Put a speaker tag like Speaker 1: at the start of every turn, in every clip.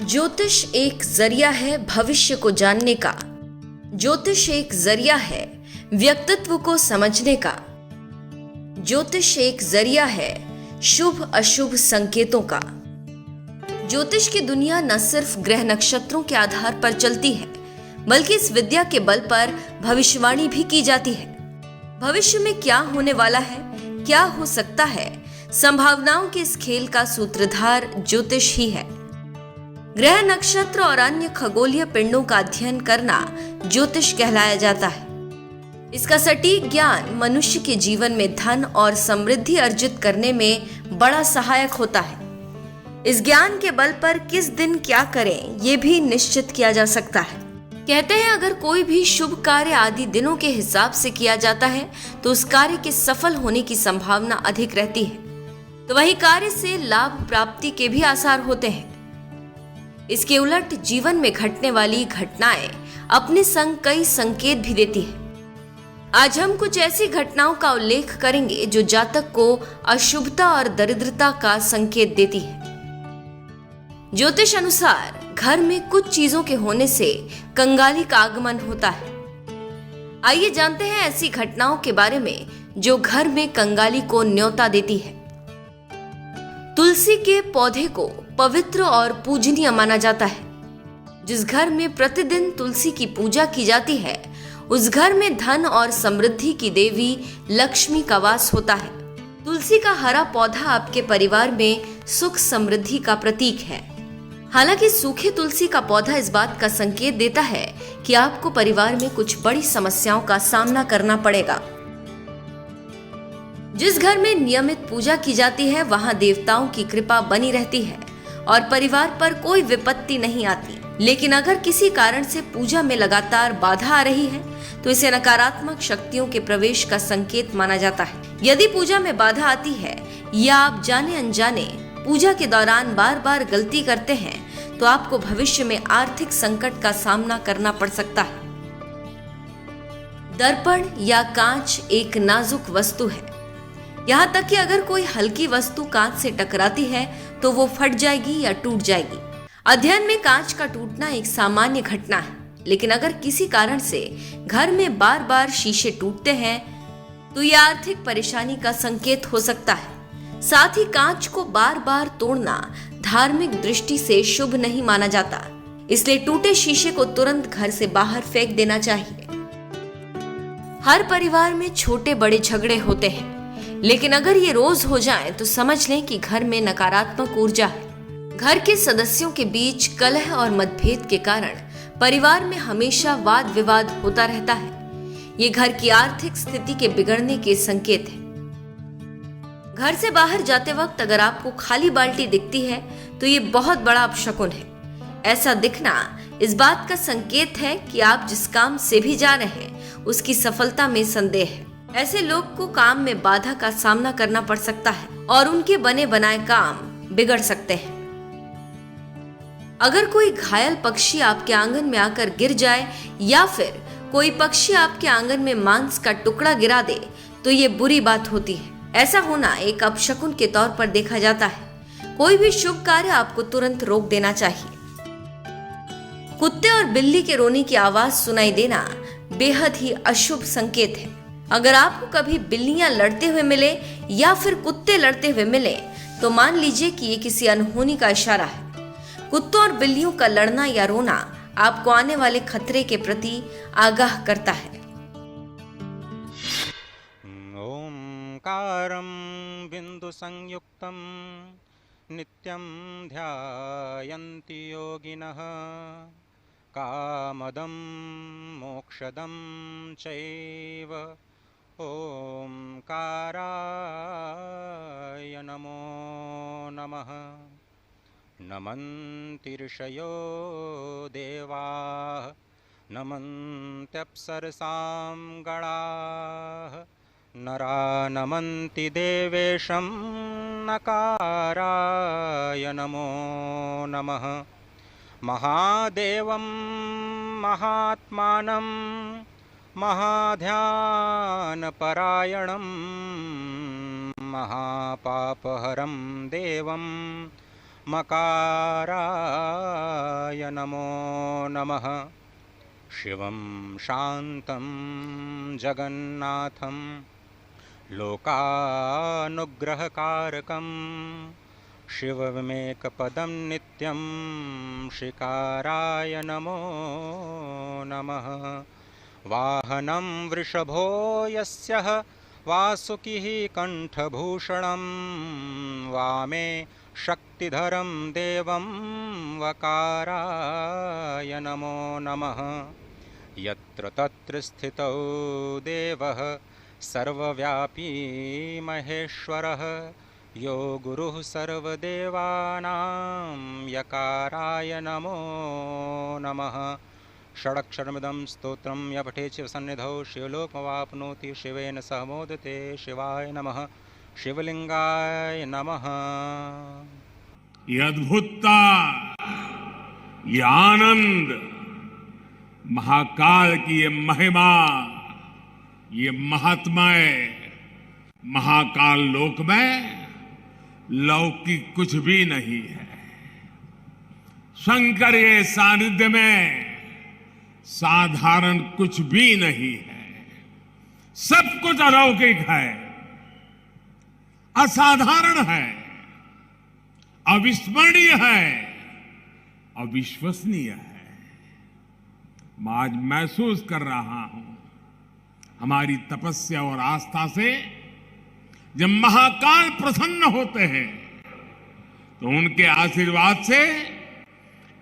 Speaker 1: ज्योतिष एक जरिया है भविष्य को जानने का। ज्योतिष एक जरिया है व्यक्तित्व को समझने का। ज्योतिष एक जरिया है शुभ अशुभ संकेतों का। ज्योतिष की दुनिया न सिर्फ ग्रह नक्षत्रों के आधार पर चलती है, बल्कि इस विद्या के बल पर भविष्यवाणी भी की जाती है। भविष्य में क्या होने वाला है, क्या हो सकता है, संभावनाओं के इस खेल का सूत्रधार ज्योतिष ही है। ग्रह नक्षत्र और अन्य खगोलीय पिंडों का अध्ययन करना ज्योतिष कहलाया जाता है। इसका सटीक ज्ञान मनुष्य के जीवन में धन और समृद्धि अर्जित करने में बड़ा सहायक होता है। इस ज्ञान के बल पर किस दिन क्या करें, ये भी निश्चित किया जा सकता है। कहते हैं अगर कोई भी शुभ कार्य आदि दिनों के हिसाब से किया जाता है तो उस कार्य के सफल होने की संभावना अधिक रहती है, तो वही कार्य से लाभ प्राप्ति के भी आसार होते हैं। इसके उलट जीवन में घटने वाली घटनाएं अपने संग कई संकेत भी देती है। आज हम कुछ ऐसी घटनाओं का उल्लेख करेंगे जो जातक को अशुभता और दरिद्रता का संकेत देती है। ज्योतिष अनुसार घर में कुछ चीजों के होने से कंगाली का आगमन होता है। आइए जानते हैं ऐसी घटनाओं के बारे में जो घर में कंगाली को न्योता देती है। तुलसी के पौधे को पवित्र और पूजनीय माना जाता है। जिस घर में प्रतिदिन तुलसी की पूजा की जाती है, उस घर में धन और समृद्धि की देवी लक्ष्मी का वास होता है। तुलसी का हरा पौधा आपके परिवार में सुख समृद्धि का प्रतीक है। हालांकि सूखे तुलसी का पौधा इस बात का संकेत देता है कि आपको परिवार में कुछ बड़ी समस्याओं का सामना करना पड़ेगा। जिस घर में नियमित पूजा की जाती है, वहां देवताओं की कृपा बनी रहती है और परिवार पर कोई विपत्ति नहीं आती। लेकिन अगर किसी कारण से पूजा में लगातार बाधा आ रही है तो इसे नकारात्मक शक्तियों के प्रवेश का संकेत माना जाता है। यदि पूजा में बाधा आती है या आप जाने अनजाने पूजा के दौरान बार बार गलती करते हैं तो आपको भविष्य में आर्थिक संकट का सामना करना पड़ सकता है। दर्पण या कांच एक नाजुक वस्तु है। यहाँ तक कि अगर कोई हल्की वस्तु कांच से टकराती है तो वो फट जाएगी या टूट जाएगी। अध्ययन में कांच का टूटना एक सामान्य घटना है, लेकिन अगर किसी कारण से घर में बार बार शीशे टूटते हैं तो यह आर्थिक परेशानी का संकेत हो सकता है। साथ ही कांच को बार बार तोड़ना धार्मिक दृष्टि से शुभ नहीं माना जाता, इसलिए टूटे शीशे को तुरंत घर से बाहर फेंक देना चाहिए। हर परिवार में छोटे बड़े झगड़े होते हैं, लेकिन अगर ये रोज हो जाए तो समझ लें कि घर में नकारात्मक ऊर्जा है। घर के सदस्यों के बीच कलह और मतभेद के कारण परिवार में हमेशा वाद विवाद होता रहता है। ये घर की आर्थिक स्थिति के बिगड़ने के संकेत है। घर से बाहर जाते वक्त अगर आपको खाली बाल्टी दिखती है तो ये बहुत बड़ा अपशकुन है। ऐसा दिखना इस बात का संकेत है कि आप जिस काम से भी जा रहे हैं उसकी सफलता में संदेह है। ऐसे लोग को काम में बाधा का सामना करना पड़ सकता है और उनके बने बनाए काम बिगड़ सकते हैं। अगर कोई घायल पक्षी आपके आंगन में आकर गिर जाए या फिर कोई पक्षी आपके आंगन में मांस का टुकड़ा गिरा दे तो ये बुरी बात होती है। ऐसा होना एक अपशकुन के तौर पर देखा जाता है। कोई भी शुभ कार्य आपको तुरंत रोक देना चाहिए। कुत्ते और बिल्ली के रोने की आवाज सुनाई देना बेहद ही अशुभ संकेत है। अगर आपको कभी बिल्लियां लड़ते हुए मिले या फिर कुत्ते लड़ते हुए मिले तो मान लीजिए कि ये किसी अनहोनी का इशारा है। कुत्तों और बिल्लियों का लड़ना या रोना आपको आने वाले खतरे के प्रति आगाह करता है।
Speaker 2: ओंकारं बिंदु संयुक्तं नित्यं ध्यायन्ति योगिनः कामदं मोक्षदं चैव ओंकाराय नमो नमः। नमन्ति ऋषयो देवाः नमन्त्यप्सरसां गणाः नरा नमन्ति देवेशं नकाराय नमो नमः। महादेवं महात्मानं महाध्यानपरायणं महापापहरं देवं मकाराय नमो नमः। शिवं शान्तं जगन्नाथं लोकानुग्रहकारकं शिवमेकपदं नित्यं शिकाराय नमो नमः। वाहनं वृषभो यस्य वासुकिः कण्ठभूषणं वामे शक्तिधरं देवं वकाराय नमो नमः। यत्र तत्र स्थितौ देवः सर्वव्यापी महेश्वरः यो गुरुः सर्वदेवानां यकाराय नमो नमः। षडक्षरमिदं स्तोत्रं य पठेत् शिवसन्निधौ शिवलोकमवाप्नोति शिवेन सह मोदते। शिवाय नमः। शिवलिंगाय नमः।
Speaker 3: ये अद्भुतता, ये आनंद, महाकाल की ये महिमा, ये महात्मय महाकाल लोक में लौकिक कुछ भी नहीं है। शंकर के सानिध्य में साधारण कुछ भी नहीं है। सब कुछ अलौकिक है, असाधारण है, अविस्मरणीय है, अविश्वसनीय है। मैं आज महसूस कर रहा हूं, हमारी तपस्या और आस्था से जब महाकाल प्रसन्न होते हैं तो उनके आशीर्वाद से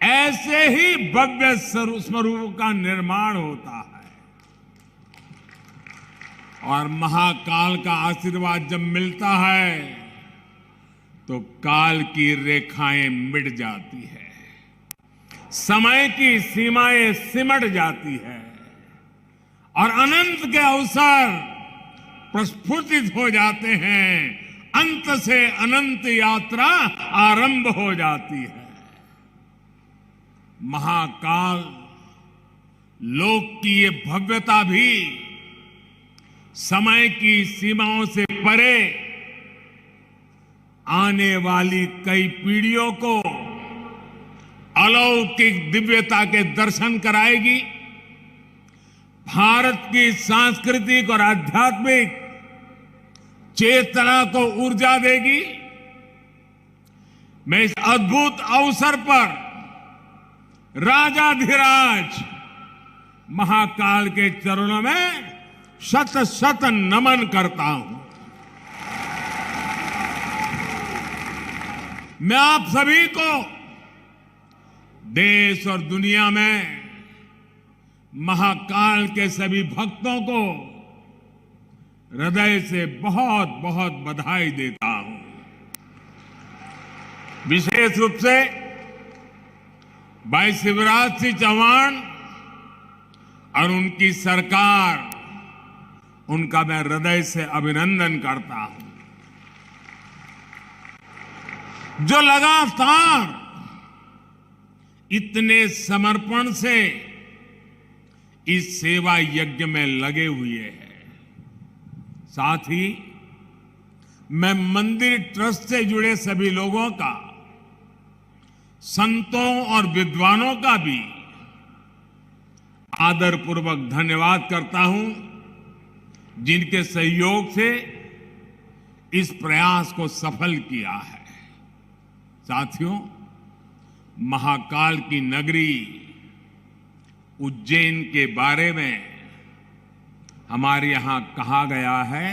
Speaker 3: ऐसे ही भव्य स्वरूप का निर्माण होता है। और महाकाल का आशीर्वाद जब मिलता है तो काल की रेखाएं मिट जाती है, समय की सीमाएं सिमट जाती है और अनंत के अवसर प्रस्फुटित हो जाते हैं। अंत से अनंत यात्रा आरंभ हो जाती है। महाकाल लोक की ये भव्यता भी समय की सीमाओं से परे आने वाली कई पीढ़ियों को अलौकिक दिव्यता के दर्शन कराएगी। भारत की सांस्कृतिक और आध्यात्मिक चेतना को ऊर्जा देगी। मैं इस अद्भुत अवसर पर राजाधिराज महाकाल के चरणों में शत शत नमन करता हूं। मैं आप सभी को, देश और दुनिया में महाकाल के सभी भक्तों को हृदय से बहुत बहुत बधाई देता हूं। विशेष रूप से भाई शिवराज सिंह चौहान और उनकी सरकार, उनका मैं हृदय से अभिनंदन करता हूं, जो लगातार इतने समर्पण से इस सेवा यज्ञ में लगे हुए हैं। साथ ही मैं मंदिर ट्रस्ट से जुड़े सभी लोगों का, संतों और विद्वानों का भी आदरपूर्वक धन्यवाद करता हूं, जिनके सहयोग से इस प्रयास को सफल किया है। साथियों, महाकाल की नगरी उज्जैन के बारे में हमारे यहां कहा गया है,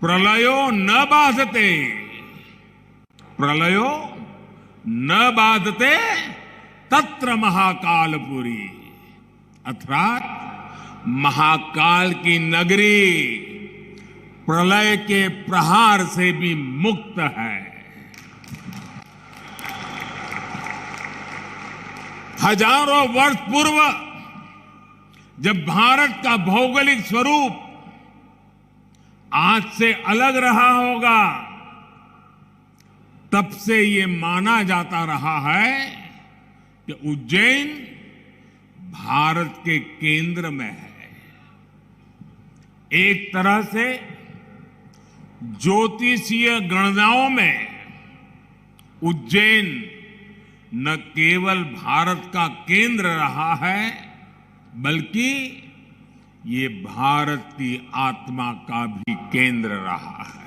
Speaker 3: प्रलयो न बाधते, प्रलयो न बाधते तत्र महाकालपुरी। अर्थात महाकाल की नगरी प्रलय के प्रहार से भी मुक्त है। हजारों वर्ष पूर्व जब भारत का भौगोलिक स्वरूप आज से अलग रहा होगा, तब से ये माना जाता रहा है कि उज्जैन भारत के केंद्र में है। एक तरह से ज्योतिषीय गणनाओं में उज्जैन न केवल भारत का केंद्र रहा है, बल्कि ये भारत की आत्मा का भी केंद्र रहा है।